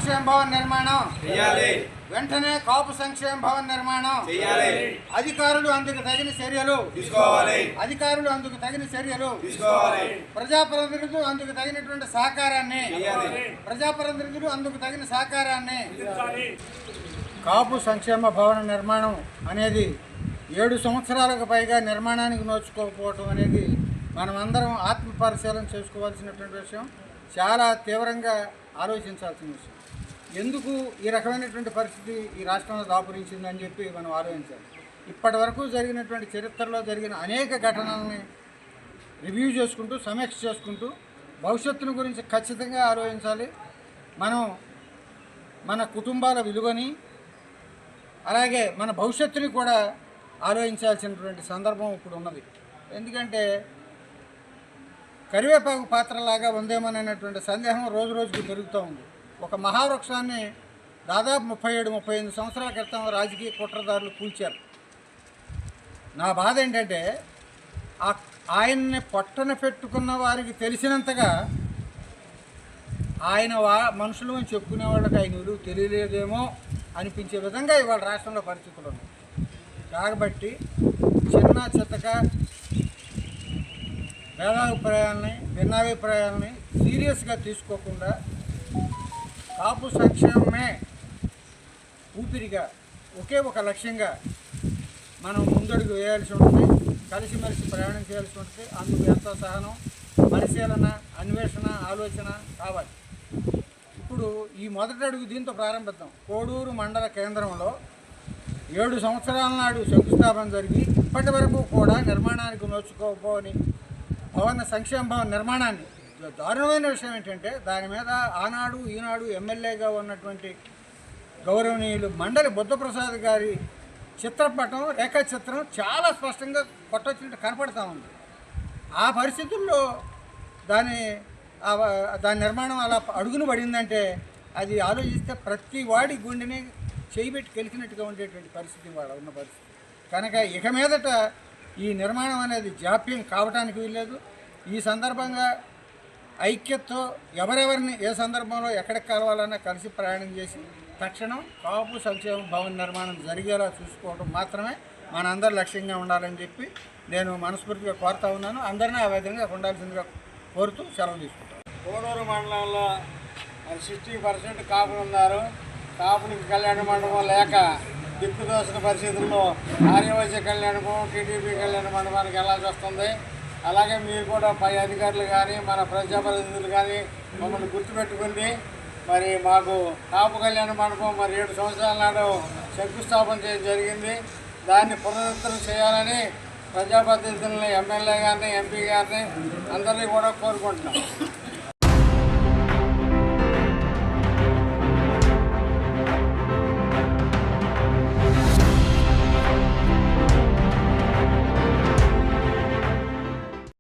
సంక్షేమ భవన్ నిర్మాణం చేయాలి. వెంటనే కాపు సంక్షేమ భవన్ నిర్మాణం చేయాలి. అధికారులు అందుకు తగిన చర్యలు తీసుకోవాలి. ప్రజాప్రతినిధులు అందుకు తగినటువంటి సహకారాన్ని కాపు సంక్షేమ భవన నిర్మాణం అనేది 7 సంవత్సరాలకు పైగా నిర్మాణానికి నోచుకోకపోవటం అనేది మనమందరం ఆత్మ పరిశీలన చేసుకోవాల్సినటువంటి విషయం. చాలా తీవ్రంగా ఆలోచించాల్సిన విషయం. ఎందుకు ఈ రకమైనటువంటి పరిస్థితి ఈ రాష్ట్రంలో దాపురించిందని చెప్పి మనం ఆలోచించాలి. ఇప్పటి వరకు జరిగినటువంటి చరిత్రలో జరిగిన అనేక ఘటనల్ని రివ్యూ చేసుకుంటూ సమీక్ష చేసుకుంటూ భవిష్యత్తును గురించి ఖచ్చితంగా ఆలోచించాలి. మనం మన కుటుంబాల విలువని అలాగే మన భవిష్యత్తుని కూడా ఆలోచించాల్సినటువంటి సందర్భం ఇప్పుడు ఉన్నది. ఎందుకంటే కరివేపాకు పాత్రలాగా ఉందేమనేటువంటి సందేహం రోజు రోజుకి పెరుగుతూ ఉంది. ఒక మహావృక్షాన్ని దాదాపు 37-38 సంవత్సరాల క్రితం రాజకీయ కుట్రదారులు కూల్చారు. నా బాధ ఏంటంటే ఆయన్ని పొట్టన పెట్టుకున్న వారికి తెలిసినంతగా ఆయన మనుషులు అని చెప్పుకునే వాళ్ళకి ఆయన విలువ తెలియలేదేమో అనిపించే విధంగా ఇవాళ రాష్ట్రంలో పరిస్థితులు ఉన్నాయి. కాబట్టి చిన్న చిత్తక భేదాభిప్రాయాలని భిన్నాభిప్రాయాలని సీరియస్గా తీసుకోకుండా కాపు సంక్షేమమే ఊపిరిగా ఒకే ఒక లక్ష్యంగా మనం ముందడుగు వేయాల్సి ఉంటుంది. కలిసిమెలిసి ప్రయాణం చేయాల్సి ఉంటుంది. అందుకు ఎంతో సహనం, పరిశీలన, అన్వేషణ, ఆలోచన కావాలి. ఇప్పుడు ఈ మొదటి అడుగు దీంతో ప్రారంభిద్దాం. కోడూరు మండల కేంద్రంలో 7 సంవత్సరాల నాడు శంకుస్థాపన జరిగి ఇప్పటి వరకు కూడా నిర్మాణానికి నోచుకోకపోని సంక్షేమ భవన నిర్మాణాన్ని దారుణమైన విషయం ఏంటంటే దాని మీద ఆనాడు ఈనాడు ఎమ్మెల్యేగా ఉన్నటువంటి గౌరవనీయులు మండలి బుద్ధప్రసాద్ గారి చిత్రపటం రేఖాచిత్రం చాలా స్పష్టంగా కొట్టొచ్చినట్టు కనపడతా ఉంది. ఆ పరిస్థితుల్లో దాని నిర్మాణం అలా అడుగును పడిందంటే అది ఆలోచిస్తే ప్రతి వాడి గుండెని చేయిబెట్టి కెలికినట్టుగా ఉండేటువంటి పరిస్థితి వాడు ఉన్న పరిస్థితి. కనుక ఇక మీదట ఈ నిర్మాణం అనేది జాప్యం కావటానికి వీల్లేదు. ఈ సందర్భంగా ఐక్యతతో ఎవరెవరిని ఏ సందర్భంలో ఎక్కడికి కలవాలన్నా కలిసి ప్రయాణం చేసి తక్షణం కాపు సంక్షేమ భవన నిర్మాణం జరిగేలా చూసుకోవడం మాత్రమే మనందరి లక్ష్యంగా ఉండాలని చెప్పి నేను మనస్ఫూర్తిగా కోరుతా ఉన్నాను. అందరినీ ఆ విధంగా ఉండాల్సిందిగా కోరుతూ సెలవు తీసుకుంటాను. కోడూరు మండలంలో 60% కాపులు ఉన్నారు. కాపునికి కళ్యాణ మండపం లేక దిక్కుదోసిన పరిస్థితుల్లో ఆర్యవైశ్య కళ్యాణ మండపం, టీడీపీ కళ్యాణ మండపానికి వెళ్ళాల్సి వస్తుంది. అలాగే మీరు కూడా పై అధికారులు కానీ మన ప్రజాప్రతినిధులు కానీ మమ్మల్ని గుర్తుపెట్టుకుంది. మరి మాకు కాపు కళ్యాణ మండపం 7 సంవత్సరాల నాడు శంకుస్థాపన చేయడం జరిగింది. దాన్ని పునరుద్ధరణ చేయాలని ప్రజాప్రతినిధులని, ఎమ్మెల్యే గారిని, ఎంపీ గారిని అందరినీ కూడా కోరుకుంటున్నాం.